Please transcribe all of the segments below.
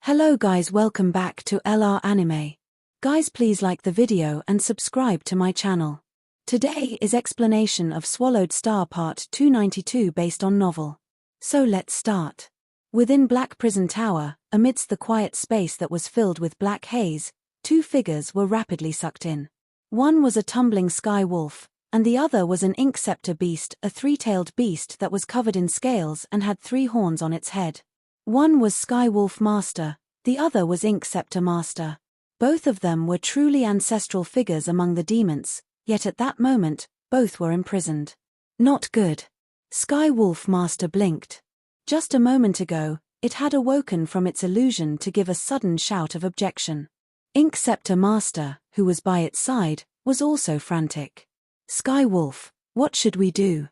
Hello guys, welcome back to LR Anime. Guys, please like the video and subscribe to my channel. Today is explanation of Swallowed Star Part 292 based on novel. So let's start. Within Black Prison Tower, amidst the quiet space that was filled with black haze, two figures were rapidly sucked in. One was a tumbling sky wolf, and the other was an Inksceptor beast, a three-tailed beast that was covered in scales and had 3 horns on its head. One was Sky Wolf Master, the other was Inksceptor Master. Both of them were truly ancestral figures among the demons, yet at that moment, both were imprisoned. Not good. Sky Wolf Master blinked. Just a moment ago, it had awoken from its illusion to give a sudden shout of objection. Inksceptor Master, who was by its side, was also frantic. Sky Wolf, what should we do?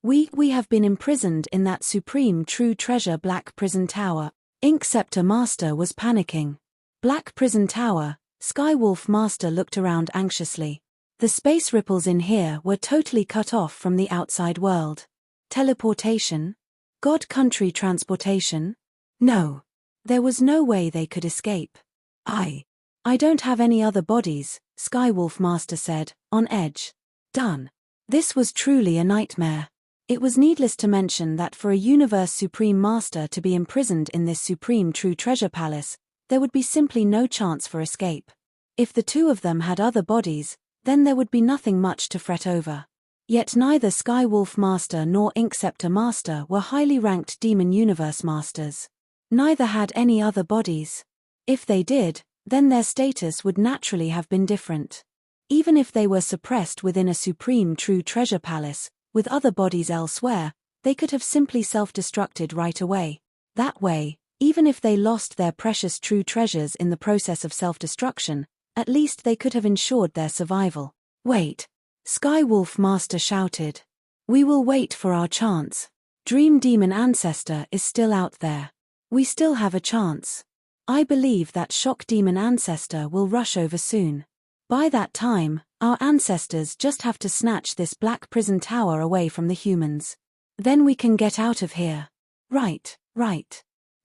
We have been imprisoned in that supreme true treasure Black Prison Tower. Inksceptor Master was panicking. Black Prison Tower, Sky Wolf Master looked around anxiously. The space ripples in here were totally cut off from the outside world. Teleportation? God country transportation? No. There was no way they could escape. I don't have any other bodies, Sky Wolf Master said, on edge. Done. This was truly a nightmare. It was needless to mention that for a Universe Supreme Master to be imprisoned in this supreme true treasure palace, there would be simply no chance for escape. If the two of them had other bodies, then there would be nothing much to fret over. Yet neither Sky Wolf Master nor Inksceptor Master were highly ranked Demon Universe Masters. Neither had any other bodies. If they did, then their status would naturally have been different. Even if they were suppressed within a supreme true treasure palace, with other bodies elsewhere, they could have simply self-destructed right away. That way, even if they lost their precious true treasures in the process of self-destruction, at least they could have ensured their survival. Wait! Sky Wolf Master shouted. We will wait for our chance. Dream Demon Ancestor is still out there. We still have a chance. I believe that Shock Demon Ancestor will rush over soon. By that time, our ancestors just have to snatch this Black Prison Tower away from the humans. Then we can get out of here. Right.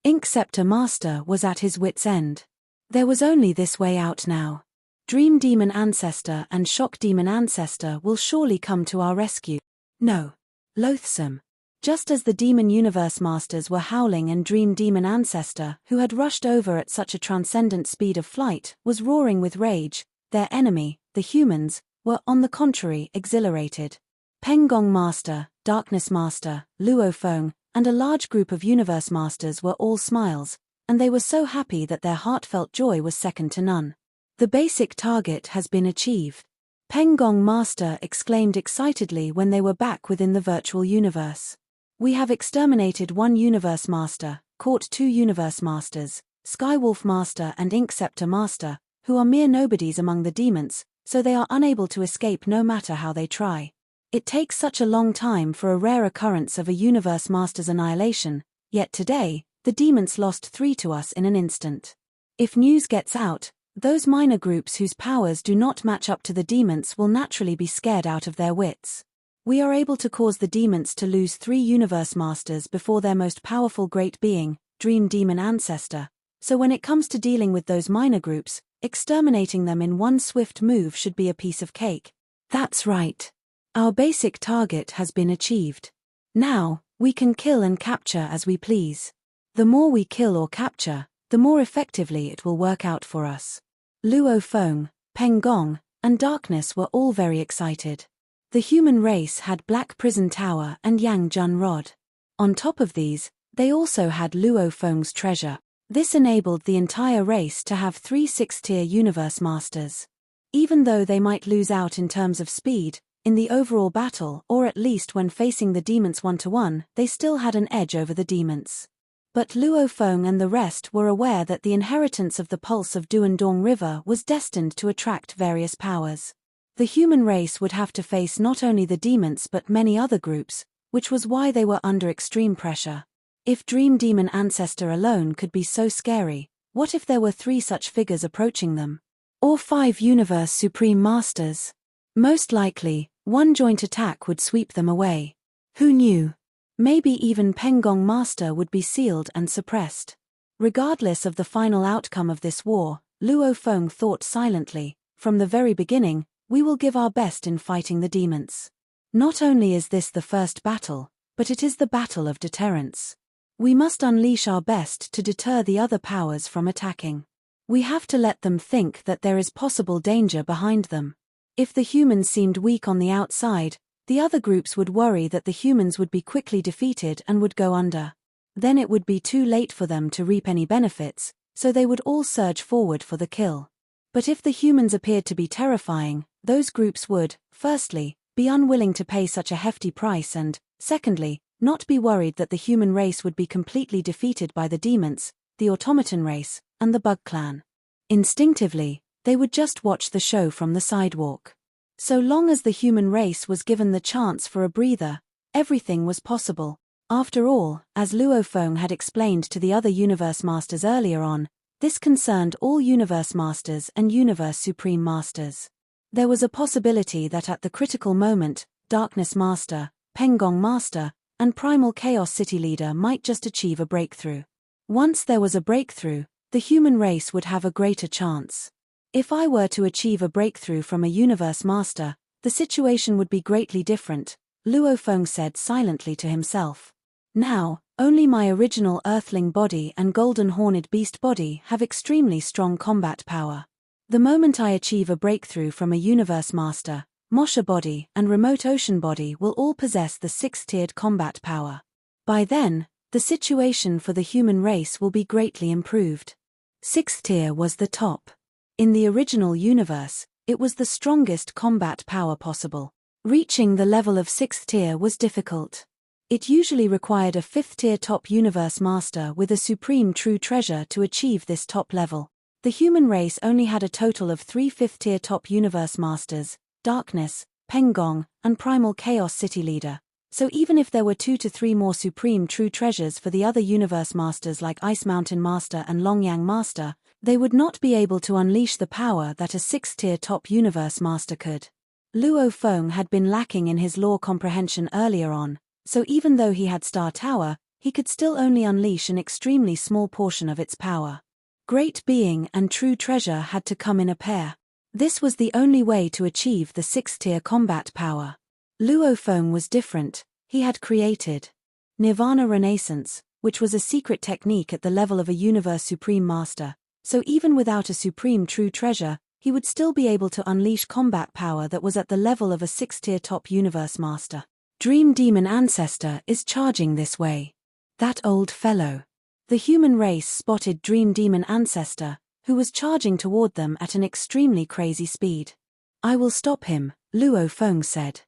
Inksceptor Master was at his wit's end. There was only this way out now. Dream Demon Ancestor and Shock Demon Ancestor will surely come to our rescue. No. Loathsome. Just as the Demon Universe Masters were howling and Dream Demon Ancestor, who had rushed over at such a transcendent speed of flight, was roaring with rage, their enemy, the humans, were on the contrary exhilarated. Pengong Master, Darkness Master, Luofeng, and a large group of Universe Masters were all smiles, and they were so happy that their heartfelt joy was second to none. The basic target has been achieved. Pengong Master exclaimed excitedly when they were back within the virtual universe. We have exterminated 1 Universe Master, caught 2 Universe Masters, Sky Wolf Master and Inksceptor Master, who are mere nobodies among the demons, so they are unable to escape no matter how they try. It takes such a long time for a rare occurrence of a Universe Master's annihilation, yet today, the demons lost 3 to us in an instant. If news gets out, those minor groups whose powers do not match up to the demons will naturally be scared out of their wits. We are able to cause the demons to lose 3 Universe Masters before their most powerful great being, Dream Demon Ancestor, so when it comes to dealing with those minor groups, exterminating them in one swift move should be a piece of cake. That's right. Our basic target has been achieved. Now, we can kill and capture as we please. The more we kill or capture, the more effectively it will work out for us. Luofeng, Pengong, and Darkness were all very excited. The human race had Black Prison Tower and Yang Jun Rod. On top of these, they also had Luofeng's treasure. This enabled the entire race to have 3 6th-tier Universe Masters. Even though they might lose out in terms of speed, in the overall battle or at least when facing the demons one-to-one, they still had an edge over the demons. But Luofeng and the rest were aware that the inheritance of the pulse of Duandong River was destined to attract various powers. The human race would have to face not only the demons but many other groups, which was why they were under extreme pressure. If Dream Demon Ancestor alone could be so scary, what if there were 3 such figures approaching them? Or 5 Universe Supreme Masters? Most likely, one joint attack would sweep them away. Who knew? Maybe even Pengong Master would be sealed and suppressed. Regardless of the final outcome of this war, Luo Feng thought silently, from the very beginning, we will give our best in fighting the demons. Not only is this the first battle, but it is the battle of deterrence. We must unleash our best to deter the other powers from attacking. We have to let them think that there is possible danger behind them. If the humans seemed weak on the outside, the other groups would worry that the humans would be quickly defeated and would go under. Then it would be too late for them to reap any benefits, so they would all surge forward for the kill. But if the humans appeared to be terrifying, those groups would, firstly, be unwilling to pay such a hefty price and, secondly, not be worried that the human race would be completely defeated by the demons, the automaton race, and the bug clan. Instinctively, they would just watch the show from the sidewalk. So long as the human race was given the chance for a breather, everything was possible. After all, as Luo Feng had explained to the other Universe Masters earlier on, this concerned all Universe Masters and Universe Supreme Masters. There was a possibility that at the critical moment, Darkness Master, Penggong Master, and Primal Chaos City Leader might just achieve a breakthrough. Once there was a breakthrough, the human race would have a greater chance. If I were to achieve a breakthrough from a Universe Master, the situation would be greatly different, Luo Feng said silently to himself. Now, only my original Earthling body and Golden Horned Beast body have extremely strong combat power. The moment I achieve a breakthrough from a Universe Master, Mosha body and Remote Ocean body will all possess the 6th-tiered combat power. By then, the situation for the human race will be greatly improved. 6th tier was the top. In the original universe, it was the strongest combat power possible. Reaching the level of 6th tier was difficult. It usually required a 5th-tier top Universe Master with a supreme true treasure to achieve this top level. The human race only had a total of 3 5th-tier top Universe Masters, Darkness, Penggong, and Primal Chaos City Leader. So even if there were 2 to 3 more supreme true treasures for the other Universe Masters like Ice Mountain Master and Longyang Master, they would not be able to unleash the power that a 6th-tier top Universe Master could. Luo Feng had been lacking in his lore comprehension earlier on, so even though he had Star Tower, he could still only unleash an extremely small portion of its power. Great Being and True Treasure had to come in a pair. This was the only way to achieve the 6th-tier combat power. Luo Feng was different. He had created Nirvana Renaissance, which was a secret technique at the level of a Universe Supreme Master, so even without a Supreme True Treasure, he would still be able to unleash combat power that was at the level of a 6th-tier top Universe Master. Dream Demon Ancestor is charging this way. That old fellow. The human race spotted Dream Demon Ancestor, who was charging toward them at an extremely crazy speed. I will stop him, Luo Feng said.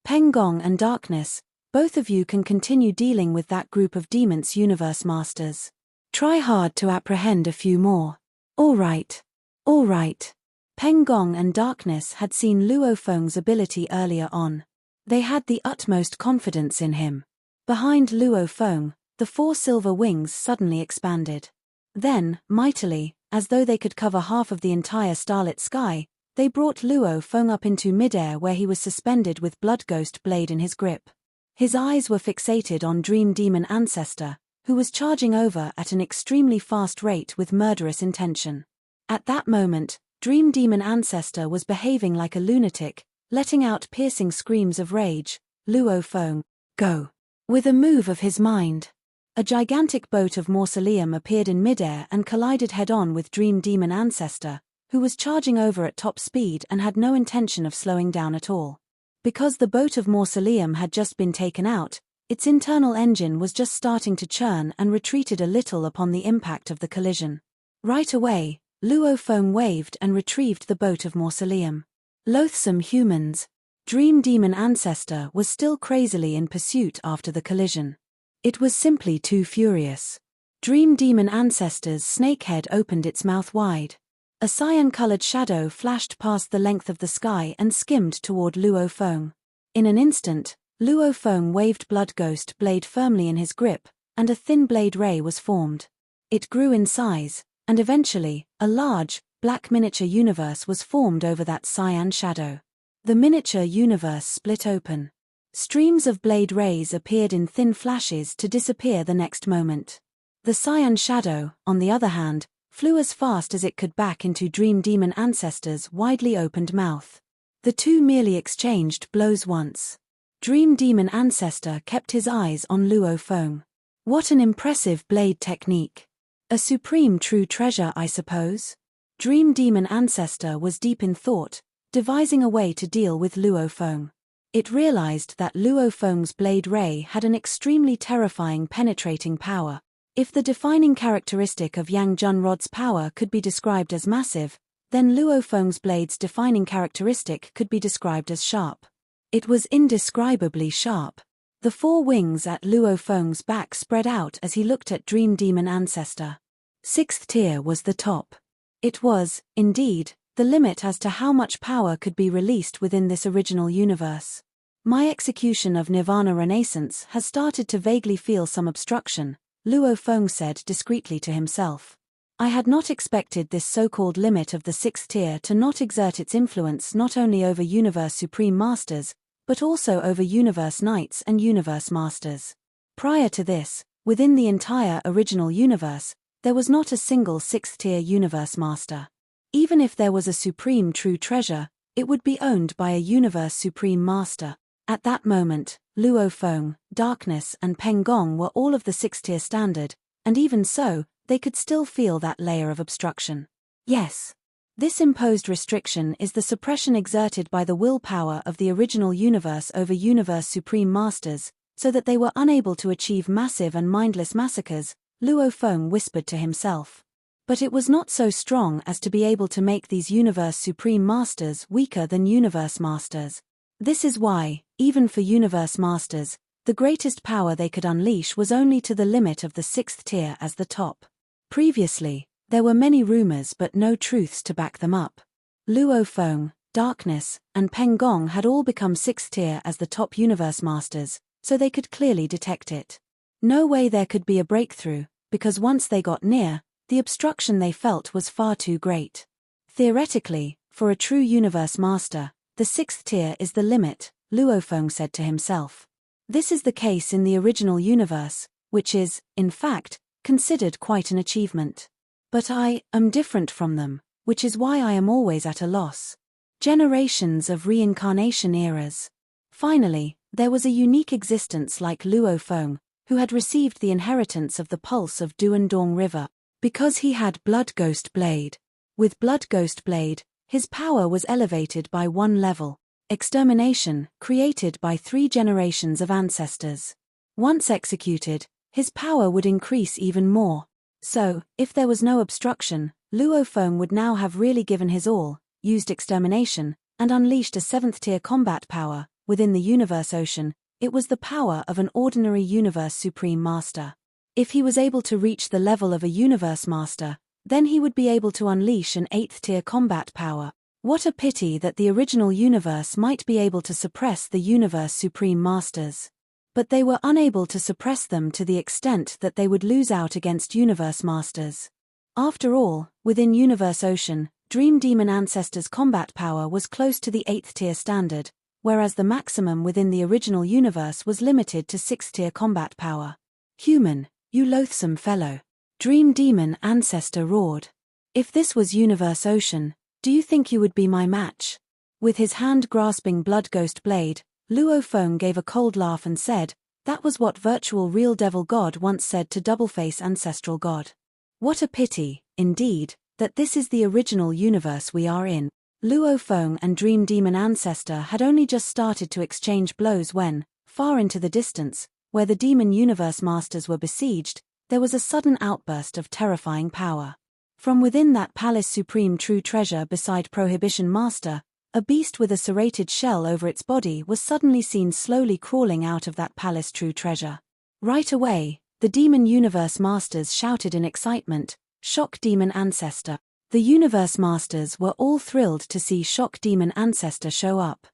Penggong and Darkness, both of you can continue dealing with that group of demons Universe Masters. Try hard to apprehend a few more. All right. All right. Penggong and Darkness had seen Luo Feng's ability earlier on. They had the utmost confidence in him. Behind Luo Feng, the 4 silver wings suddenly expanded. Then, mightily, as though they could cover half of the entire starlit sky, they brought Luo Feng up into midair where he was suspended with Blood Ghost blade in his grip. His eyes were fixated on Dream Demon Ancestor, who was charging over at an extremely fast rate with murderous intention. At that moment, Dream Demon Ancestor was behaving like a lunatic, letting out piercing screams of rage. Luo Feng, go. With a move of his mind, a gigantic boat of mausoleum appeared in midair and collided head-on with Dream Demon Ancestor, who was charging over at top speed and had no intention of slowing down at all. Because the boat of mausoleum had just been taken out, its internal engine was just starting to churn and retreated a little upon the impact of the collision. Right away, Luo Feng waved and retrieved the boat of mausoleum. Loathsome humans. Dream Demon Ancestor was still crazily in pursuit after the collision. It was simply too furious. Dream Demon Ancestor's snake head opened its mouth wide. A cyan-colored shadow flashed past the length of the sky and skimmed toward Luo Feng. In an instant, Luo Feng waved Blood Ghost blade firmly in his grip, and a thin blade ray was formed. It grew in size, and eventually, a large, black miniature universe was formed over that cyan shadow. The miniature universe split open. Streams of blade rays appeared in thin flashes to disappear the next moment. The Cyan Shadow, on the other hand, flew as fast as it could back into Dream Demon Ancestor's widely opened mouth. The two merely exchanged blows once. Dream Demon Ancestor kept his eyes on Luo Feng. What an impressive blade technique. A supreme true treasure, I suppose? Dream Demon Ancestor was deep in thought, devising a way to deal with Luo Feng. It realized that Luo Feng's blade ray had an extremely terrifying penetrating power. If the defining characteristic of Yang Junrod's power could be described as massive, then Luo Feng's blade's defining characteristic could be described as sharp. It was indescribably sharp. The four wings at Luo Feng's back spread out as he looked at Dream Demon Ancestor. Sixth tier was the top. It was, indeed, the limit as to how much power could be released within this original universe. My execution of Nirvana Renaissance has started to vaguely feel some obstruction, Luo Feng said discreetly to himself. I had not expected this so-called limit of the sixth tier to not exert its influence not only over Universe Supreme Masters, but also over Universe Knights and Universe Masters. Prior to this, within the entire original universe, there was not a single sixth-tier Universe Master. Even if there was a supreme true treasure, it would be owned by a Universe Supreme Master. At that moment, Luo Feng, Darkness and Peng Gong were all of the sixth-tier standard, and even so, they could still feel that layer of obstruction. Yes. This imposed restriction is the suppression exerted by the willpower of the original universe over Universe Supreme Masters, so that they were unable to achieve massive and mindless massacres, Luo Feng whispered to himself. But it was not so strong as to be able to make these Universe Supreme Masters weaker than Universe Masters. This is why, even for Universe Masters, the greatest power they could unleash was only to the limit of the sixth tier as the top. Previously, there were many rumors but no truths to back them up. Luo Feng, Darkness, and Peng Gong had all become sixth tier as the top Universe Masters, so they could clearly detect it. No way there could be a breakthrough, because once they got near, the obstruction they felt was far too great. Theoretically, for a true Universe Master, the sixth tier is the limit, Luo Feng said to himself. This is the case in the original universe, which is, in fact, considered quite an achievement. But I am different from them, which is why I am always at a loss. Generations of reincarnation eras. Finally, there was a unique existence like Luo Feng, who had received the inheritance of the pulse of Duandong River, because he had Blood Ghost Blade. With Blood Ghost Blade, his power was elevated by one level. Extermination, created by 3 generations of ancestors. Once executed, his power would increase even more. So, if there was no obstruction, Luo Feng would now have really given his all, used extermination, and unleashed a 7th-tier combat power. Within the Universe Ocean, it was the power of an ordinary Universe Supreme Master. If he was able to reach the level of a Universe Master, then he would be able to unleash an 8th-tier combat power. What a pity that the original universe might be able to suppress the Universe Supreme Masters. But they were unable to suppress them to the extent that they would lose out against Universe Masters. After all, within Universe Ocean, Dream Demon Ancestor's combat power was close to the 8th-tier standard, whereas the maximum within the original universe was limited to 6th-tier combat power. Human, you loathsome fellow. Dream Demon Ancestor roared. If this was Universe Ocean, do you think you would be my match? With his hand grasping Blood Ghost Blade, Luo Feng gave a cold laugh and said, that was what virtual real devil god once said to Doubleface Ancestral God. What a pity, indeed, that this is the original universe we are in. Luo Feng and Dream Demon Ancestor had only just started to exchange blows when, far into the distance, where the Demon Universe Masters were besieged, there was a sudden outburst of terrifying power. From within that Palace Supreme True Treasure beside Prohibition Master, a beast with a serrated shell over its body was suddenly seen slowly crawling out of that Palace True Treasure. Right away, the Demon Universe Masters shouted in excitement, Shock Demon Ancestor. The Universe Masters were all thrilled to see Shock Demon Ancestor show up.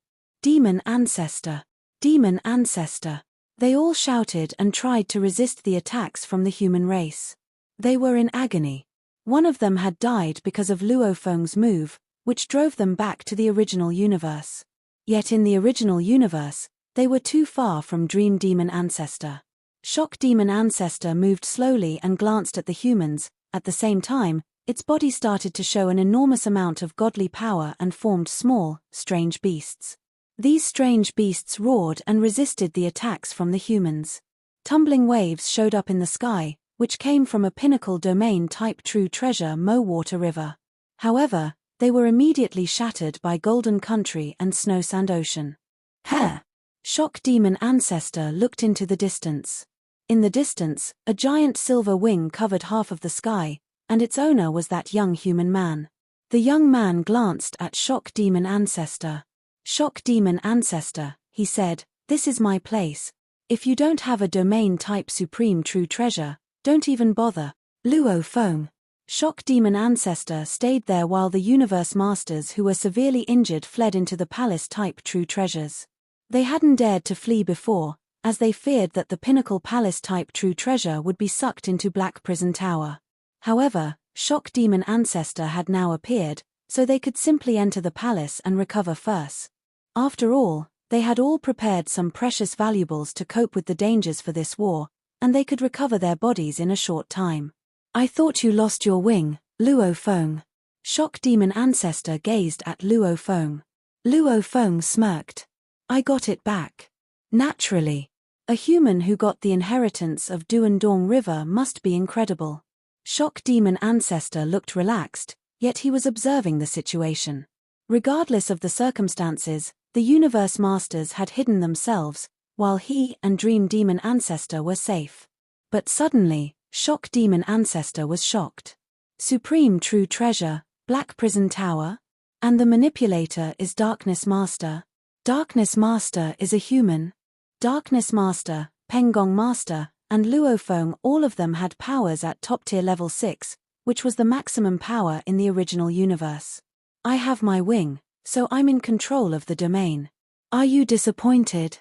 Demon Ancestor! Demon Ancestor! They all shouted and tried to resist the attacks from the human race. They were in agony. One of them had died because of Luo Feng's move, which drove them back to the original universe. Yet in the original universe, they were too far from Dream Demon Ancestor. Shock Demon Ancestor moved slowly and glanced at the humans. At the same time, its body started to show an enormous amount of godly power and formed small, strange beasts. These strange beasts roared and resisted the attacks from the humans. Tumbling waves showed up in the sky, which came from a pinnacle domain-type true treasure Mo-Water River. However, they were immediately shattered by Golden Country and Snow Sand Ocean. Heh! Shock Demon Ancestor looked into the distance. In the distance, a giant silver wing covered half of the sky, and its owner was that young human man. The young man glanced at Shock Demon Ancestor. Shock Demon Ancestor, he said, this is my place. If you don't have a domain-type supreme true treasure, don't even bother. Luo Feng. Shock Demon Ancestor stayed there while the Universe Masters who were severely injured fled into the Palace-type true treasures. They hadn't dared to flee before, as they feared that the Pinnacle Palace-type true treasure would be sucked into Black Prison Tower. However, Shock Demon Ancestor had now appeared, so they could simply enter the palace and recover first. After all, they had all prepared some precious valuables to cope with the dangers for this war, and they could recover their bodies in a short time. I thought you lost your wing, Luo Feng. Shock Demon Ancestor gazed at Luo Feng. Luo Feng smirked. I got it back. Naturally. A human who got the inheritance of Duandong River must be incredible. Shock Demon Ancestor looked relaxed, yet he was observing the situation. Regardless of the circumstances, the Universe Masters had hidden themselves, while he and Dream Demon Ancestor were safe. But suddenly, Shock Demon Ancestor was shocked. Supreme True Treasure, Black Prison Tower? And the manipulator is Darkness Master. Darkness Master is a human. Darkness Master, Pengong Master, and Luo Feng, all of them had powers at top-tier level 6, which was the maximum power in the original universe. I have my wing, so I'm in control of the domain. Are you disappointed?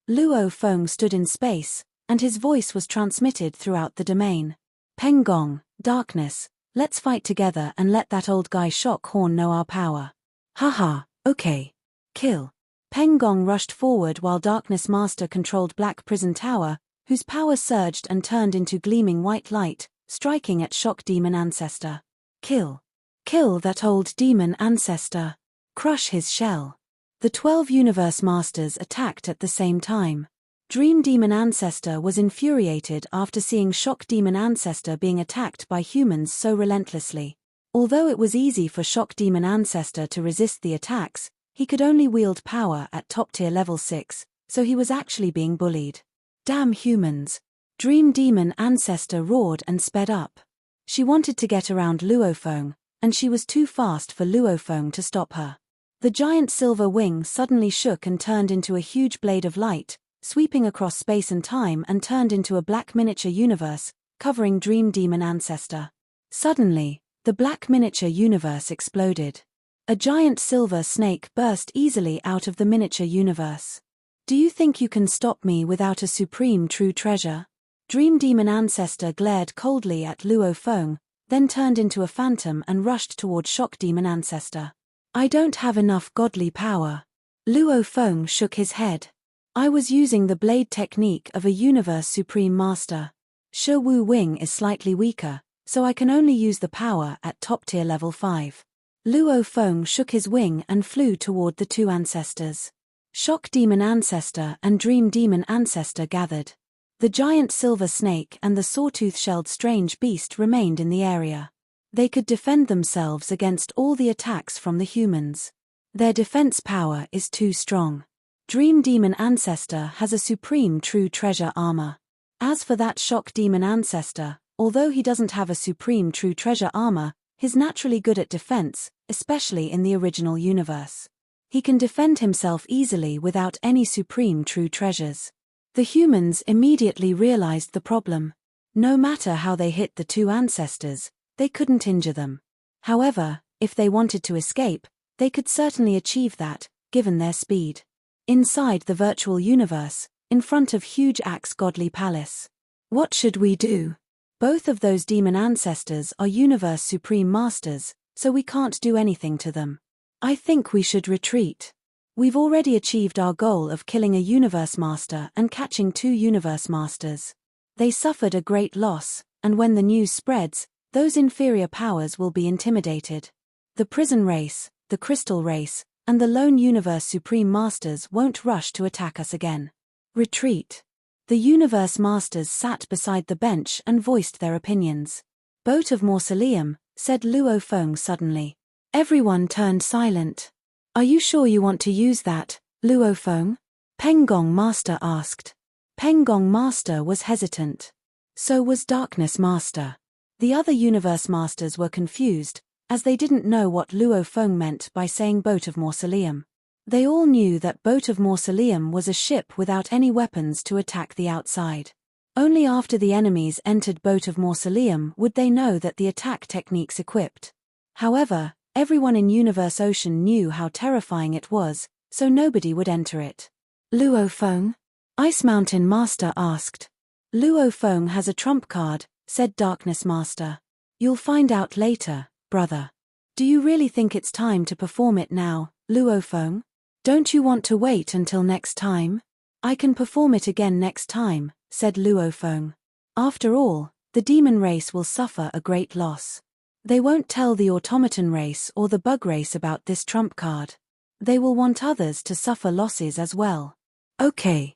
Luo Feng stood in space, and his voice was transmitted throughout the domain. Pengong, Darkness, let's fight together and let that old guy Shock Horn know our power. Haha, okay. Kill. Pengong rushed forward while Darkness Master controlled Black Prison Tower, whose power surged and turned into gleaming white light, striking at Shock Demon Ancestor. Kill. Kill that old demon ancestor. Crush his shell. The 12 Universe Masters attacked at the same time. Dream Demon Ancestor was infuriated after seeing Shock Demon Ancestor being attacked by humans so relentlessly. Although it was easy for Shock Demon Ancestor to resist the attacks, he could only wield power at top-tier level 6, so he was actually being bullied. Damn humans. Dream Demon Ancestor roared and sped up. She wanted to get around Luo Feng, and she was too fast for Luo Feng to stop her. The giant silver wing suddenly shook and turned into a huge blade of light, sweeping across space and time and turned into a black miniature universe, covering Dream Demon Ancestor. Suddenly, the black miniature universe exploded. A giant silver snake burst easily out of the miniature universe. Do you think you can stop me without a supreme true treasure? Dream Demon Ancestor glared coldly at Luo Feng, then turned into a phantom and rushed toward Shock Demon Ancestor. I don't have enough godly power. Luo Feng shook his head. I was using the blade technique of a Universe Supreme Master. Shi Wu Wing is slightly weaker, so I can only use the power at top-tier level 5. Luo Feng shook his wing and flew toward the two ancestors. Shock Demon Ancestor and Dream Demon Ancestor gathered. The giant silver snake and the sawtooth-shelled strange beast remained in the area. They could defend themselves against all the attacks from the humans. Their defense power is too strong. Dream Demon Ancestor has a supreme true treasure armor. As for that Shock Demon Ancestor, although he doesn't have a supreme true treasure armor, he's naturally good at defense, especially in the original universe. He can defend himself easily without any supreme true treasures. The humans immediately realized the problem. No matter how they hit the two ancestors, they couldn't injure them. However, if they wanted to escape, they could certainly achieve that, given their speed. Inside the virtual universe, in front of huge Axe Godly Palace. What should we do? Both of those demon ancestors are Universe Supreme Masters, so we can't do anything to them. I think we should retreat. We've already achieved our goal of killing a Universe Master and catching 2 Universe Masters. They suffered a great loss, and when the news spreads, those inferior powers will be intimidated. The prison race, the crystal race, and the lone universe supreme masters won't rush to attack us again. Retreat. The universe masters sat beside the bench and voiced their opinions. Boat of Mausoleum, said Luo Feng suddenly. Everyone turned silent. Are you sure you want to use that, Luo Feng? Peng Gong Master asked. Peng Gong Master was hesitant. So was Darkness Master. The other universe masters were confused, as they didn't know what Luo Feng meant by saying Boat of Mausoleum. They all knew that Boat of Mausoleum was a ship without any weapons to attack the outside. Only after the enemies entered Boat of Mausoleum would they know that the attack techniques equipped. However, everyone in Universe Ocean knew how terrifying it was, so nobody would enter it. Luo Feng? Ice Mountain Master asked. Luo Feng has a trump card, said Darkness Master. You'll find out later, brother. Do you really think it's time to perform it now, Luo Feng? Don't you want to wait until next time? I can perform it again next time, said Luo Feng. After all, the demon race will suffer a great loss. They won't tell the automaton race or the bug race about this trump card. They will want others to suffer losses as well. Okay.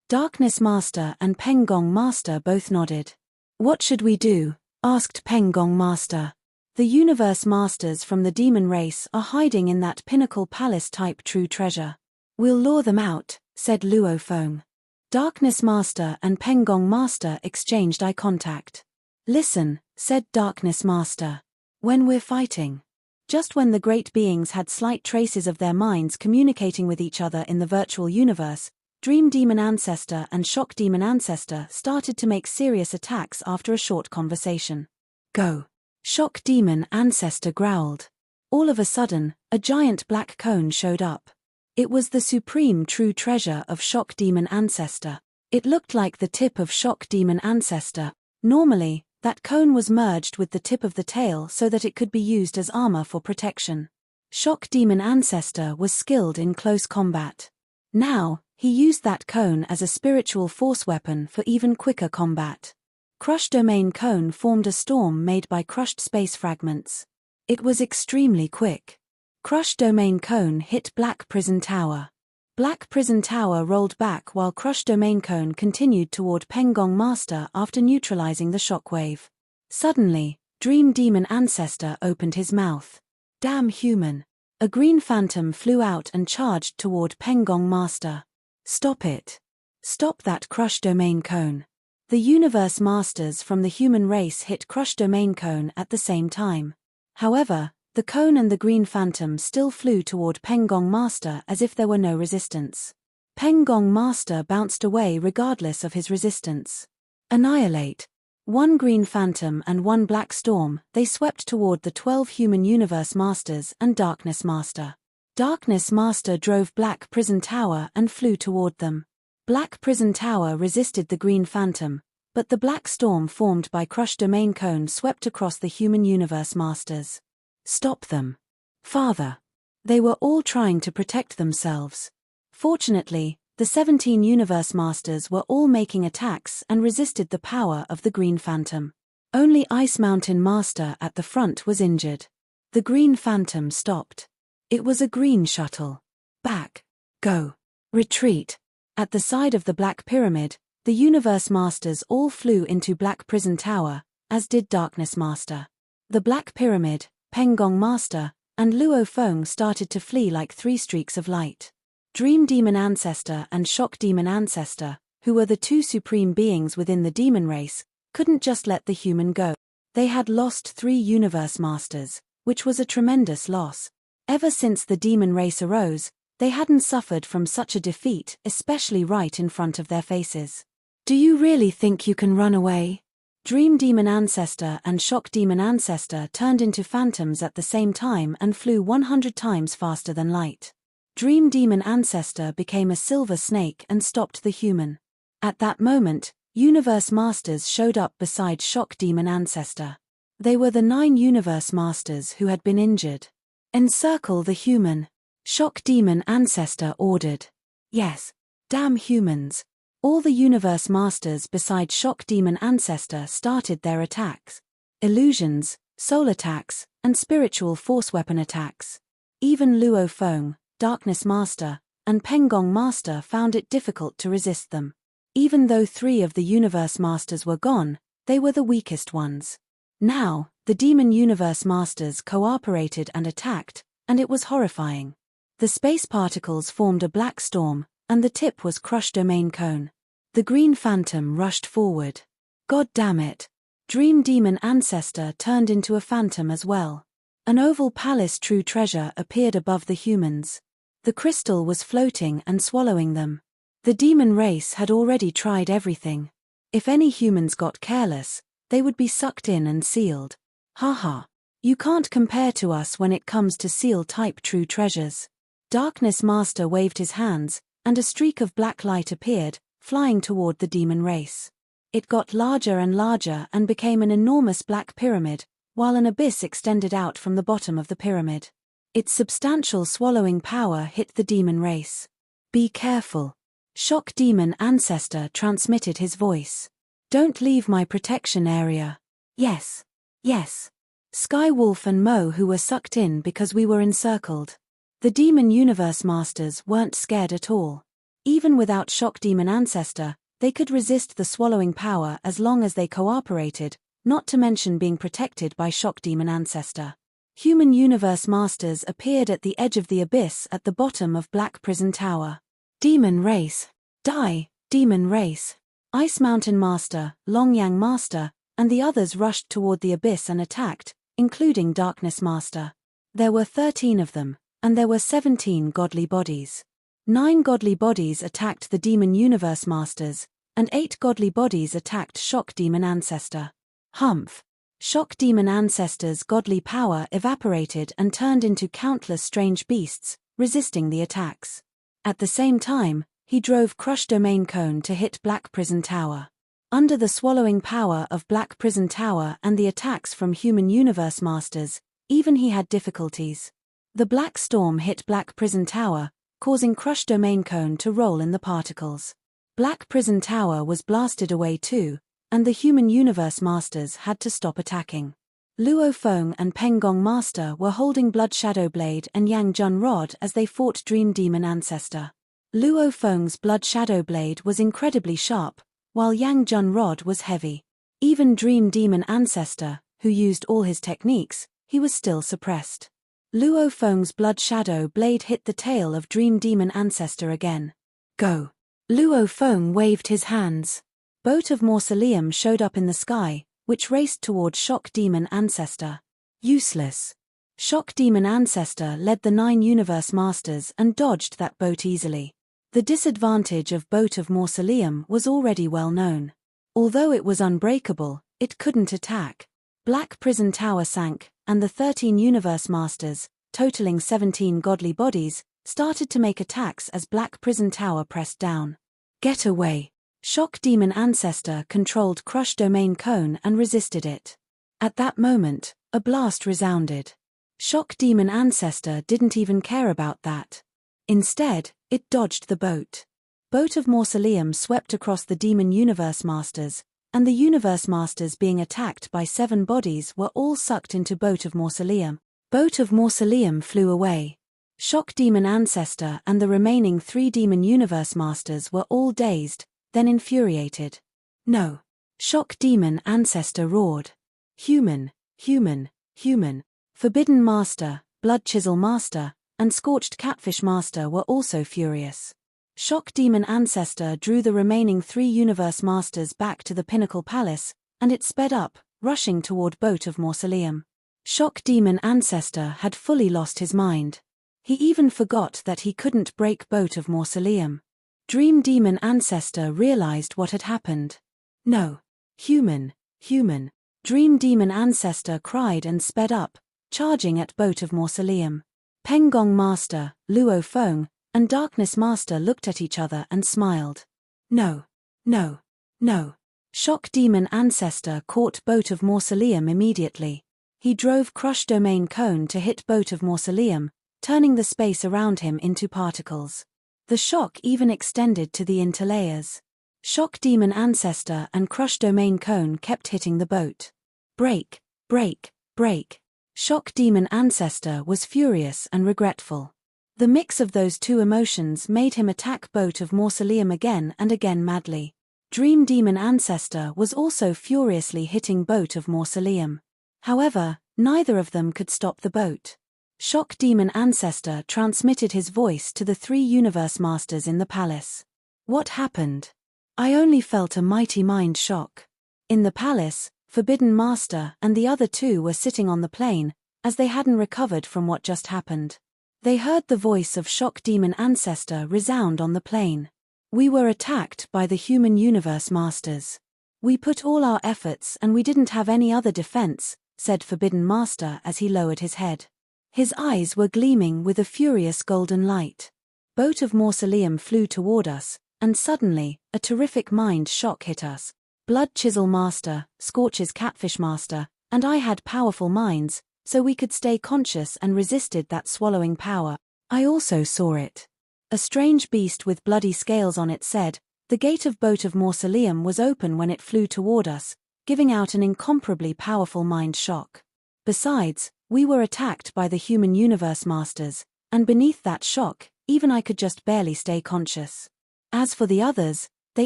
Darkness Master and Peng Gong Master both nodded. What should we do? Asked Peng Gong Master. The universe masters from the demon race are hiding in that pinnacle palace-type true treasure. We'll lure them out, said Luo Feng. Darkness Master and Peng Gong Master exchanged eye contact. Listen, said Darkness Master. When we're fighting. Just when the great beings had slight traces of their minds communicating with each other in the virtual universe, Dream Demon Ancestor and Shock Demon Ancestor started to make serious attacks after a short conversation. Go. Shock Demon Ancestor growled. All of a sudden, a giant black cone showed up. It was the supreme true treasure of Shock Demon Ancestor. It looked like the tip of Shock Demon Ancestor. Normally, that cone was merged with the tip of the tail so that it could be used as armor for protection. Shock Demon Ancestor was skilled in close combat. Now, he used that cone as a spiritual force weapon for even quicker combat. Crush Domain Cone formed a storm made by crushed space fragments. It was extremely quick. Crush Domain Cone hit Black Prison Tower. Black Prison Tower rolled back while Crush Domain Cone continued toward Peng Gong Master after neutralizing the shockwave. Suddenly, Dream Demon Ancestor opened his mouth. Damn human. A green phantom flew out and charged toward Peng Gong Master. Stop it. Stop that Crush Domain Cone. The universe masters from the human race hit Crush Domain Cone at the same time. However, the cone and the green phantom still flew toward Peng Gong Master as if there were no resistance. Peng Gong Master bounced away regardless of his resistance. Annihilate. One green phantom and one black storm, they swept toward the 12 human universe masters and Darkness Master. Darkness Master drove Black Prison Tower and flew toward them. Black Prison Tower resisted the green phantom, but the black storm formed by Crush Domain Cone swept across the human universe masters. Stop them. Father. They were all trying to protect themselves. Fortunately, the 17 universe masters were all making attacks and resisted the power of the green phantom. Only Ice Mountain Master at the front was injured. The green phantom stopped. It was a green shuttle. Back. Go. Retreat. At the side of the Black Pyramid, the universe masters all flew into Black Prison Tower, as did Darkness Master. The Black Pyramid, Peng Gong Master, and Luo Feng started to flee like 3 streaks of light. Dream Demon Ancestor and Shock Demon Ancestor, who were the 2 supreme beings within the demon race, couldn't just let the human go. They had lost 3 universe masters, which was a tremendous loss. Ever since the demon race arose, they hadn't suffered from such a defeat, especially right in front of their faces. Do you really think you can run away? Dream Demon Ancestor and Shock Demon Ancestor turned into phantoms at the same time and flew 100 times faster than light. Dream Demon Ancestor became a silver snake and stopped the human. At that moment, Universe Masters showed up beside Shock Demon Ancestor. They were the 9 Universe Masters who had been injured. Encircle the human. Shock Demon Ancestor ordered. Yes. Damn humans. All the universe masters besides Shock Demon Ancestor started their attacks. Illusions, soul attacks, and spiritual force weapon attacks. Even Luo Feng, Darkness Master, and Pengong Master found it difficult to resist them. Even though 3 of the universe masters were gone, they were the weakest ones. Now, the demon universe masters cooperated and attacked, and it was horrifying. The space particles formed a black storm, and the tip was Crush Domain Cone. The green phantom rushed forward. God damn it. Dream Demon Ancestor turned into a phantom as well. An oval palace true treasure appeared above the humans. The crystal was floating and swallowing them. The demon race had already tried everything. If any humans got careless, they would be sucked in and sealed. Haha. You can't compare to us when it comes to seal-type true treasures. Darkness Master waved his hands, and a streak of black light appeared, flying toward the demon race. It got larger and larger and became an enormous black pyramid, while an abyss extended out from the bottom of the pyramid. Its substantial swallowing power hit the demon race. Be careful. Shock Demon Ancestor transmitted his voice. Don't leave my protection area. Yes. Yes. Skywolf and Mo who were sucked in because we were encircled. The demon universe masters weren't scared at all. Even without Shock Demon Ancestor, they could resist the swallowing power as long as they cooperated, not to mention being protected by Shock Demon Ancestor. Human universe masters appeared at the edge of the abyss at the bottom of Black Prison Tower. Demon race. Die, demon race. Ice Mountain Master, Longyang Master, and the others rushed toward the abyss and attacked, including Darkness Master. There were 13 of them, and there were 17 godly bodies. 9 godly bodies attacked the demon universe masters, and 8 godly bodies attacked Shock Demon Ancestor. Humph. Shock Demon Ancestor's godly power evaporated and turned into countless strange beasts, resisting the attacks. At the same time, he drove Crush Domain Cone to hit Black Prison Tower. Under the swallowing power of Black Prison Tower and the attacks from human universe masters, even he had difficulties. The Black Storm hit Black Prison Tower, causing Crush Domain Cone to roll in the particles. Black Prison Tower was blasted away too, and the human universe masters had to stop attacking. Luo Feng and Pengong Master were holding Blood Shadow Blade and Yang Jun Rod as they fought Dream Demon Ancestor. Luo Feng's Blood Shadow Blade was incredibly sharp, while Yang Jun Rod was heavy. Even Dream Demon Ancestor, who used all his techniques, he was still suppressed. Luo Feng's Blood Shadow Blade hit the tail of Dream Demon Ancestor again. Go. Luo Feng waved his hands. Boat of Mausoleum showed up in the sky, which raced toward Shock Demon Ancestor. Useless. Shock Demon Ancestor led the 9 universe masters and dodged that boat easily. The disadvantage of Boat of Mausoleum was already well known. Although it was unbreakable, it couldn't attack. Black Prison Tower sank, and the 13 universe masters, totaling 17 godly bodies, started to make attacks as Black Prison Tower pressed down. Get away. Shock Demon Ancestor controlled Crush Domain Cone and resisted it. At that moment, a blast resounded. Shock Demon Ancestor didn't even care about that. Instead, it dodged the boat. Boat of Mausoleum swept across the demon universe masters, and the universe masters being attacked by 7 bodies were all sucked into Boat of Mausoleum. Boat of Mausoleum flew away. Shock Demon Ancestor and the remaining 3 demon universe masters were all dazed, then infuriated. No. Shock Demon Ancestor roared. Human, human, human. Forbidden Master, Blood Chisel Master, and Scorched Catfish Master were also furious. Shock Demon Ancestor drew the remaining 3 universe masters back to the Pinnacle Palace, and it sped up, rushing toward Boat of Mausoleum. Shock Demon Ancestor had fully lost his mind. He even forgot that he couldn't break Boat of Mausoleum. Dream Demon Ancestor realized what had happened. No. Human, human. Dream Demon Ancestor cried and sped up, charging at Boat of Mausoleum. Pengong Master, Luo Feng, and Darkness Master looked at each other and smiled. No. No. No. Shock Demon Ancestor caught Boat of Mausoleum immediately. He drove Crush Domain Cone to hit Boat of Mausoleum, turning the space around him into particles. The shock even extended to the interlayers. Shock Demon Ancestor and Crush Domain Cone kept hitting the boat. Break, break, break. Shock Demon Ancestor was furious and regretful. The mix of those two emotions made him attack Boat of Mausoleum again and again madly. Dream Demon Ancestor was also furiously hitting Boat of Mausoleum. However, neither of them could stop the boat. Shock Demon Ancestor transmitted his voice to the 3 Universe Masters in the palace. What happened? I only felt a mighty mind shock. In the palace, Forbidden Master and the other 2 were sitting on the plane, as they hadn't recovered from what just happened. They heard the voice of Shock Demon Ancestor resound on the plane. We were attacked by the human Universe Masters. We put all our efforts and we didn't have any other defense, said Forbidden Master as he lowered his head. His eyes were gleaming with a furious golden light. Boat of Mausoleum flew toward us, and suddenly, a terrific mind shock hit us. Blood Chisel Master, Scorch's Catfish Master, and I had powerful minds, so we could stay conscious and resisted that swallowing power. I also saw it. A strange beast with bloody scales on it said, the gate of Boat of Mausoleum was open when it flew toward us, giving out an incomparably powerful mind shock. Besides, we were attacked by the human Universe Masters, and beneath that shock, even I could just barely stay conscious. As for the others, they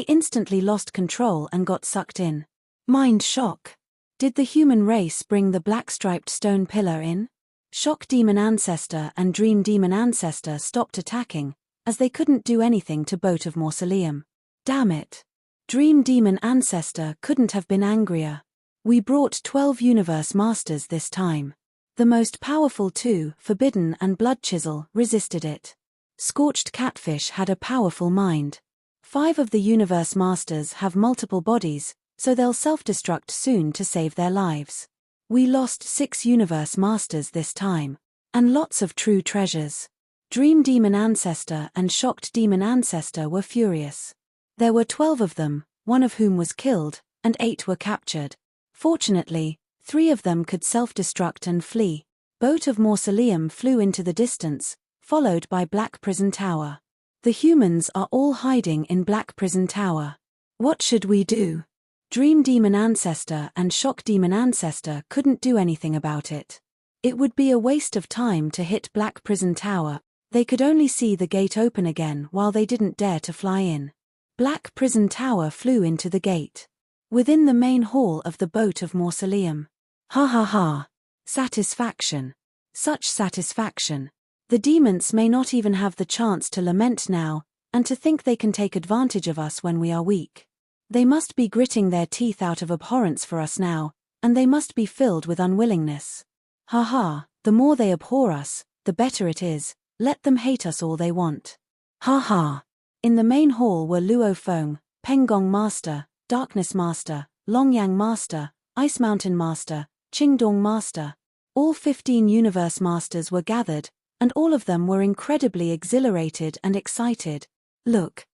instantly lost control and got sucked in. Mind shock. Did the human race bring the black-striped stone pillar in? Shock Demon Ancestor and Dream Demon Ancestor stopped attacking, as they couldn't do anything to Boat of Mausoleum. Damn it. Dream Demon Ancestor couldn't have been angrier. We brought 12 Universe Masters this time. The most powerful 2, Forbidden and Blood Chisel, resisted it. Scorched Catfish had a powerful mind. 5 of the Universe Masters have multiple bodies, so they'll self-destruct soon to save their lives. We lost 6 Universe Masters this time. And lots of true treasures. Dream Demon Ancestor and Shocked Demon Ancestor were furious. There were 12 of them, 1 of whom was killed, and 8 were captured. Fortunately, 3 of them could self-destruct and flee. Boat of Mausoleum flew into the distance, followed by Black Prison Tower. The humans are all hiding in Black Prison Tower. What should we do? Dream Demon Ancestor and Shock Demon Ancestor couldn't do anything about it. It would be a waste of time to hit Black Prison Tower. They could only see the gate open again while they didn't dare to fly in. Black Prison Tower flew into the gate. Within the main hall of the Boat of Mausoleum. Ha ha ha. Satisfaction. Such satisfaction. The demons may not even have the chance to lament now, and to think they can take advantage of us when we are weak. They must be gritting their teeth out of abhorrence for us now, and they must be filled with unwillingness. Ha ha, the more they abhor us, the better it is, let them hate us all they want. Ha ha. In the main hall were Luo Feng, Pengong Master, Darkness Master, Longyang Master, Ice Mountain Master, Qingdong Master. All 15 Universe Masters were gathered, and all of them were incredibly exhilarated and excited. Look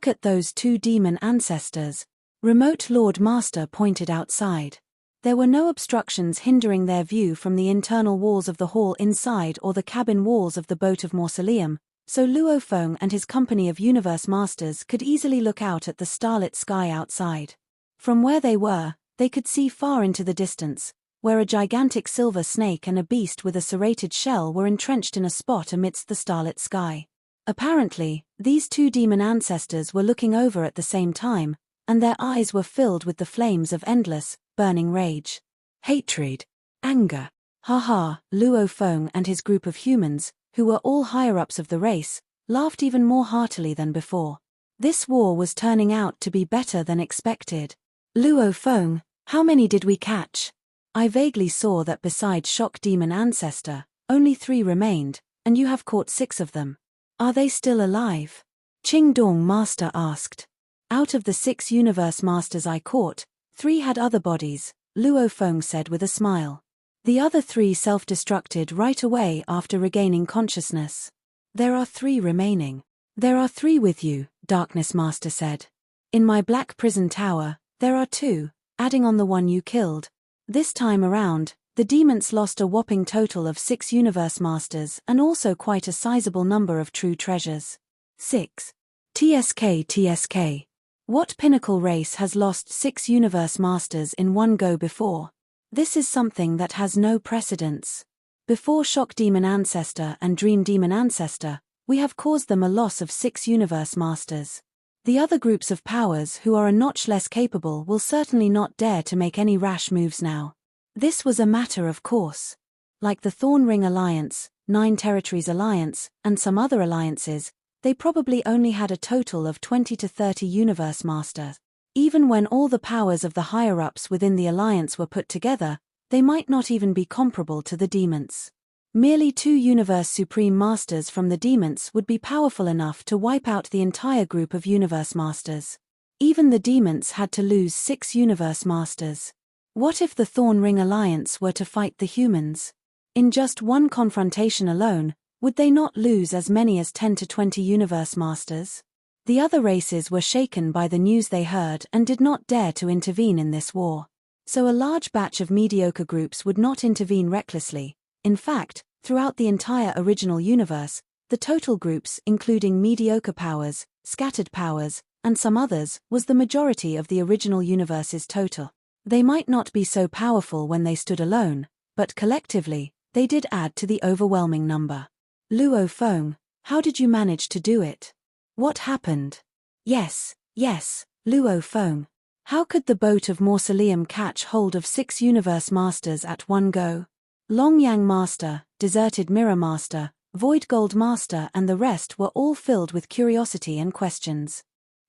at those 2 demon ancestors. Remote Lord Master pointed outside. There were no obstructions hindering their view from the internal walls of the hall inside or the cabin walls of the Boat of Mausoleum, so Luo Feng and his company of Universe Masters could easily look out at the starlit sky outside. From where they were, they could see far into the distance, where a gigantic silver snake and a beast with a serrated shell were entrenched in a spot amidst the starlit sky. Apparently, these 2 demon ancestors were looking over at the same time, and their eyes were filled with the flames of endless, burning rage. Hatred. Anger. Ha ha, Luo Feng and his group of humans, who were all higher-ups of the race, laughed even more heartily than before. This war was turning out to be better than expected. Luo Feng, how many did we catch? I vaguely saw that besides Shock Demon Ancestor, only 3 remained, and you have caught 6 of them. Are they still alive? Qingdong Master asked. Out of the 6 Universe Masters I caught, 3 had other bodies, Luo Feng said with a smile. The other 3 self-destructed right away after regaining consciousness. There are 3 remaining. There are 3 with you, Darkness Master said. In my Black Prison Tower, there are 2, adding on the one you killed. This time around, the demons lost a whopping total of 6 Universe Masters and also quite a sizable number of true treasures. 6. TSK. What pinnacle race has lost 6 universe masters in one go before? This is something that has no precedence. Before Shock Demon Ancestor and Dream Demon Ancestor, we have caused them a loss of 6 universe masters. The other groups of powers who are a notch less capable will certainly not dare to make any rash moves now. This was a matter of course. Like the Thorn Ring Alliance, 9 Territories Alliance, and some other alliances, they probably only had a total of 20 to 30 universe masters. Even when all the powers of the higher-ups within the alliance were put together, they might not even be comparable to the demons. Merely 2 universe supreme masters from the demons would be powerful enough to wipe out the entire group of universe masters. Even the demons had to lose 6 universe masters. What if the Thorn Ring Alliance were to fight the humans? In just one confrontation alone, would they not lose as many as 10 to 20 universe masters? The other races were shaken by the news they heard and did not dare to intervene in this war. So a large batch of mediocre groups would not intervene recklessly. In fact, throughout the entire original universe, the total groups, including mediocre powers, scattered powers, and some others, was the majority of the original universe's total. They might not be so powerful when they stood alone, but collectively, they did add to the overwhelming number. Luo Feng, how did you manage to do it? What happened? Yes, Luo Feng. How could the boat of Mausoleum catch hold of 6 universe masters at one go? Long Yang Master, Deserted Mirror Master, Void Gold Master and the rest were all filled with curiosity and questions.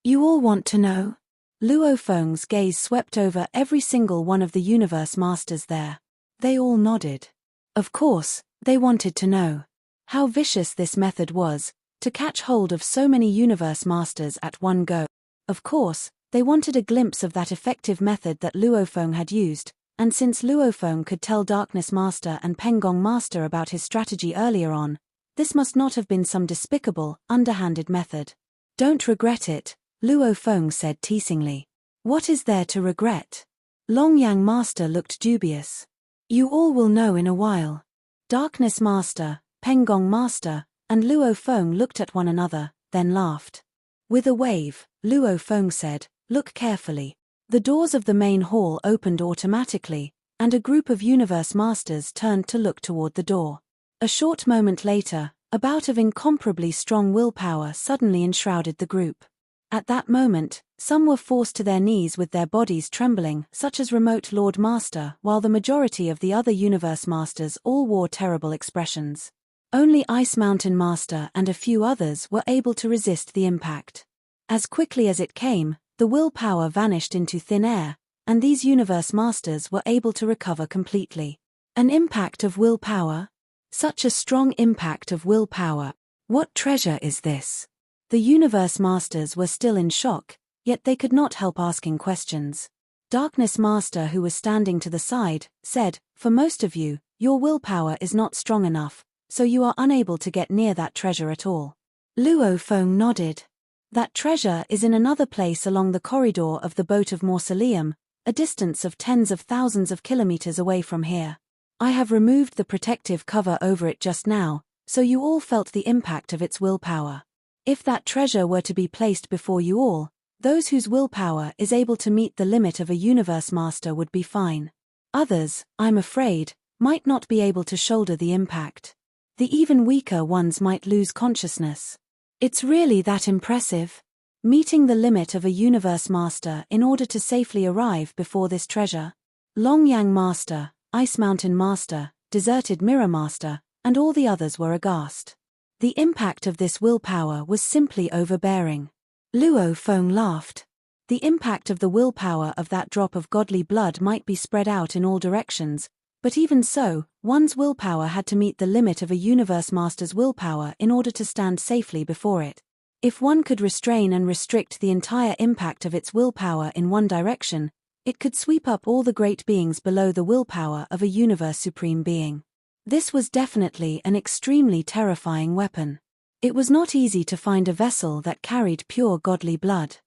You all want to know? Luo Feng's gaze swept over every single one of the universe masters there. They all nodded. Of course, they wanted to know how vicious this method was, to catch hold of so many universe masters at one go. Of course, they wanted a glimpse of that effective method that Luo Feng had used, and since Luo Feng could tell Darkness Master and Pengong Master about his strategy earlier on, this must not have been some despicable, underhanded method. Don't regret it, Luo Feng said teasingly. What is there to regret? Long Yang Master looked dubious. You all will know in a while. Darkness Master, Pengong Master, and Luo Feng looked at one another, then laughed. With a wave, Luo Feng said, look carefully. The doors of the main hall opened automatically, and a group of universe masters turned to look toward the door. A short moment later, a bout of incomparably strong willpower suddenly enshrouded the group. At that moment, some were forced to their knees with their bodies trembling, such as Remote Lord Master, while the majority of the other universe masters all wore terrible expressions. Only Ice Mountain Master and a few others were able to resist the impact. As quickly as it came, the willpower vanished into thin air, and these universe masters were able to recover completely. An impact of willpower? Such a strong impact of willpower. What treasure is this? The universe masters were still in shock, yet they could not help asking questions. Darkness Master, who was standing to the side, said, for most of you, your willpower is not strong enough, so you are unable to get near that treasure at all. Luo Feng nodded. That treasure is in another place along the corridor of the boat of Mausoleum, a distance of tens of thousands of kilometers away from here. I have removed the protective cover over it just now, so you all felt the impact of its willpower. If that treasure were to be placed before you all, those whose willpower is able to meet the limit of a universe master would be fine. Others, I'm afraid, might not be able to shoulder the impact. The even weaker ones might lose consciousness. It's really that impressive? Meeting the limit of a universe master in order to safely arrive before this treasure? Long Yang Master, Ice Mountain Master, Deserted Mirror Master, and all the others were aghast. The impact of this willpower was simply overbearing. Luo Feng laughed. The impact of the willpower of that drop of godly blood might be spread out in all directions, but even so, one's willpower had to meet the limit of a universe master's willpower in order to stand safely before it. If one could restrain and restrict the entire impact of its willpower in one direction, it could sweep up all the great beings below the willpower of a universe supreme being. This was definitely an extremely terrifying weapon. It was not easy to find a vessel that carried pure godly blood.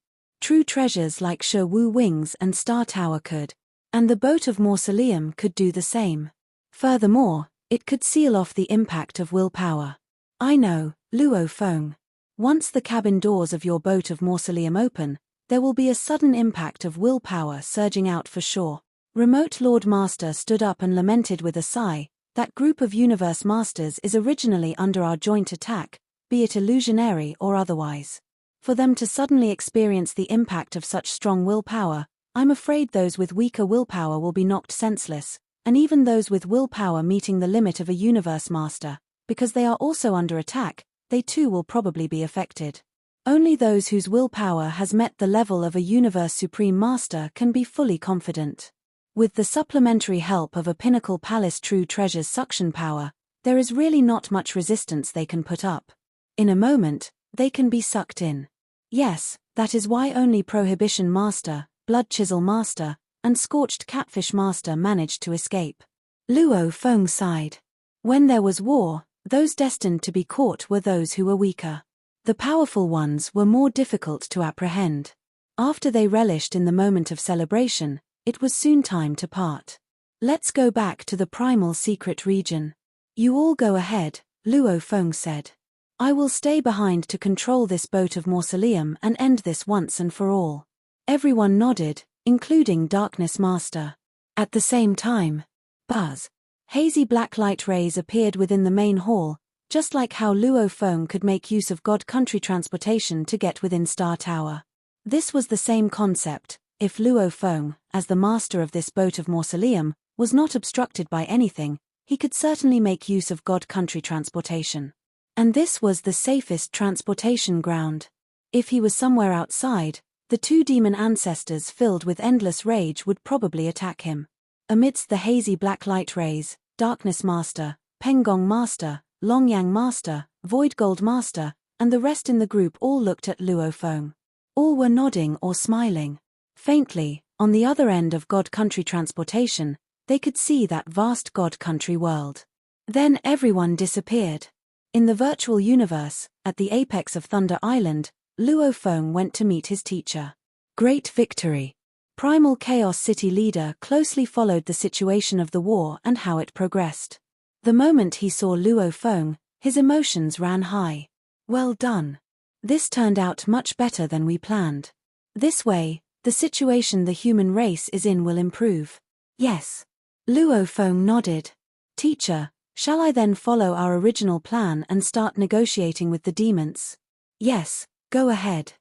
True treasures like Shi Wu Wings and Star Tower could, and the boat of Mausoleum could do the same. Furthermore, it could seal off the impact of willpower. I know, Luo Feng. Once the cabin doors of your boat of Mausoleum open, There will be a sudden impact of willpower surging out for sure. Remote Lord Master stood up and lamented with a sigh, that group of universe masters is originally under our joint attack, be it illusionary or otherwise. For them to suddenly experience the impact of such strong willpower, I'm afraid those with weaker willpower will be knocked senseless, and even those with willpower meeting the limit of a universe master, because they are also under attack, they too will probably be affected. Only those whose willpower has met the level of a universe supreme master can be fully confident. With the supplementary help of a Pinnacle Palace True Treasure's suction power, there is really not much resistance they can put up. In a moment, they can be sucked in. Yes, that is why only Prohibition Master, Blood Chisel Master, and Scorched Catfish Master managed to escape. Luo Feng sighed. When there was war, those destined to be caught were those who were weaker. The powerful ones were more difficult to apprehend. After they relished in the moment of celebration, it was soon time to part. Let's go back to the primal secret region. You all go ahead, Luo Feng said. I will stay behind to control this boat of mausoleum and end this once and for all. Everyone nodded, including Darkness Master. At the same time, buzz. Hazy black light rays appeared within the main hall, just like how Luo Feng could make use of God Country transportation to get within Star Tower. This was the same concept. If Luo Feng, as the master of this boat of mausoleum, was not obstructed by anything, he could certainly make use of God Country transportation. And this was the safest transportation ground. If he was somewhere outside, the two demon ancestors filled with endless rage would probably attack him. Amidst the hazy black light rays, Darkness Master, Pengong Master, Longyang Master, Void Gold Master, and the rest in the group all looked at Luo Feng. All were nodding or smiling. Faintly, on the other end of God Country transportation, they could see that vast God Country world. Then everyone disappeared. In the virtual universe, at the apex of Thunder Island, Luo Feng went to meet his teacher. Great victory. Primal Chaos City leader closely followed the situation of the war and how it progressed. The moment he saw Luo Feng, his emotions ran high. Well done. This turned out much better than we planned. This way, the situation the human race is in will improve. Yes. Luo Feng nodded. Teacher, shall I then follow our original plan and start negotiating with the demons? Yes, go ahead.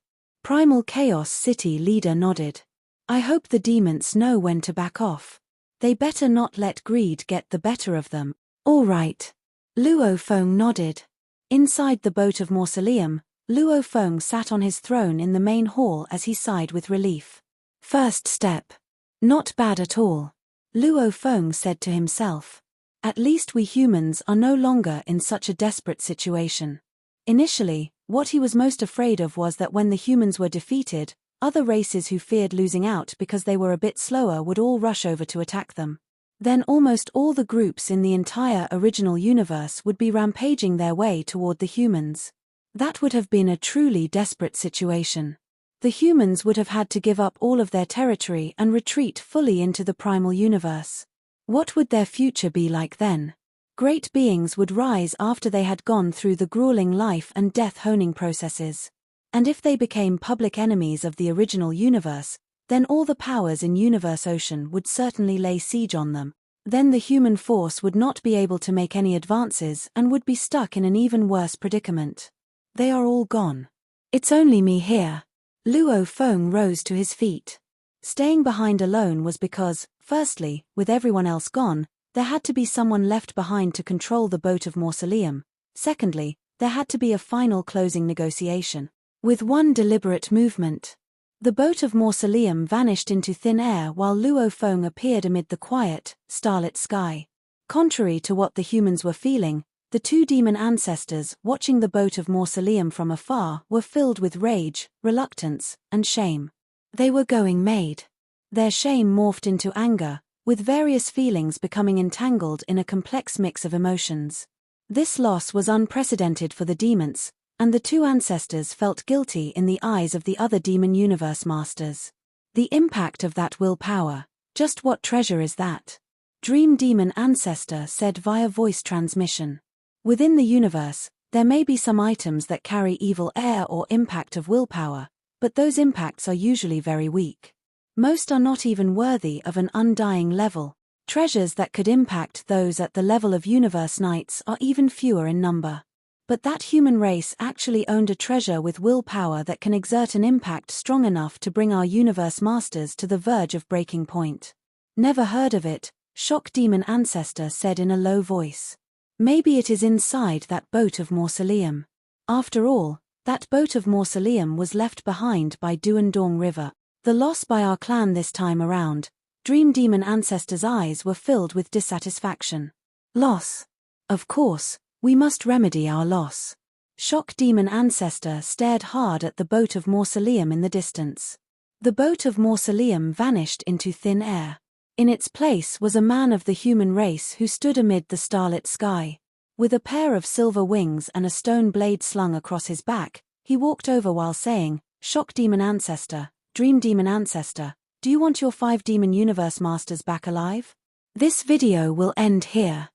Primal Chaos City leader nodded. I hope the demons know when to back off. They better not let greed get the better of them. All right. Luo Feng nodded. Inside the boat of mausoleum, Luo Feng sat on his throne in the main hall as he sighed with relief. First step. Not bad at all. Luo Feng said to himself. At least we humans are no longer in such a desperate situation. Initially, what he was most afraid of was that when the humans were defeated, other races who feared losing out because they were a bit slower would all rush over to attack them. Then almost all the groups in the entire original universe would be rampaging their way toward the humans. That would have been a truly desperate situation. The humans would have had to give up all of their territory and retreat fully into the primal universe. What would their future be like then? Great beings would rise after they had gone through the grueling life and death honing processes. And if they became public enemies of the original universe, then all the powers in Universe Ocean would certainly lay siege on them. Then the human force would not be able to make any advances and would be stuck in an even worse predicament. They are all gone. It's only me here. Luo Feng rose to his feet. Staying behind alone was because, firstly, with everyone else gone, there had to be someone left behind to control the boat of mausoleum. Secondly, there had to be a final closing negotiation. With one deliberate movement, the boat of mausoleum vanished into thin air while Luo Feng appeared amid the quiet, starlit sky. Contrary to what the humans were feeling, the two demon ancestors watching the boat of mausoleum from afar were filled with rage, reluctance, and shame. They were going mad. Their shame morphed into anger, with various feelings becoming entangled in a complex mix of emotions. This loss was unprecedented for the demons, and the two ancestors felt guilty in the eyes of the other demon universe masters. The impact of that willpower. Just what treasure is that? Dream Demon Ancestor said via voice transmission. Within the universe, there may be some items that carry evil air or impact of willpower, But those impacts are usually very weak. Most are not even worthy of an undying level. Treasures that could impact those at the level of universe knights are even fewer in number. But that human race actually owned a treasure with willpower that can exert an impact strong enough to bring our universe masters to the verge of breaking point. Never heard of it, Shock Demon Ancestor said in a low voice. Maybe it is inside that boat of mausoleum. After all, that boat of mausoleum was left behind by Duandong River. The loss by our clan this time around. Dream Demon Ancestor's eyes were filled with dissatisfaction. Loss. Of course, we must remedy our loss. Shock Demon Ancestor stared hard at the boat of mausoleum in the distance. The boat of mausoleum vanished into thin air. In its place was a man of the human race who stood amid the starlit sky. With a pair of silver wings and a stone blade slung across his back, he walked over while saying, "Shock Demon Ancestor, Dream Demon Ancestor, do you want your 5 demon universe masters back alive? This video will end here.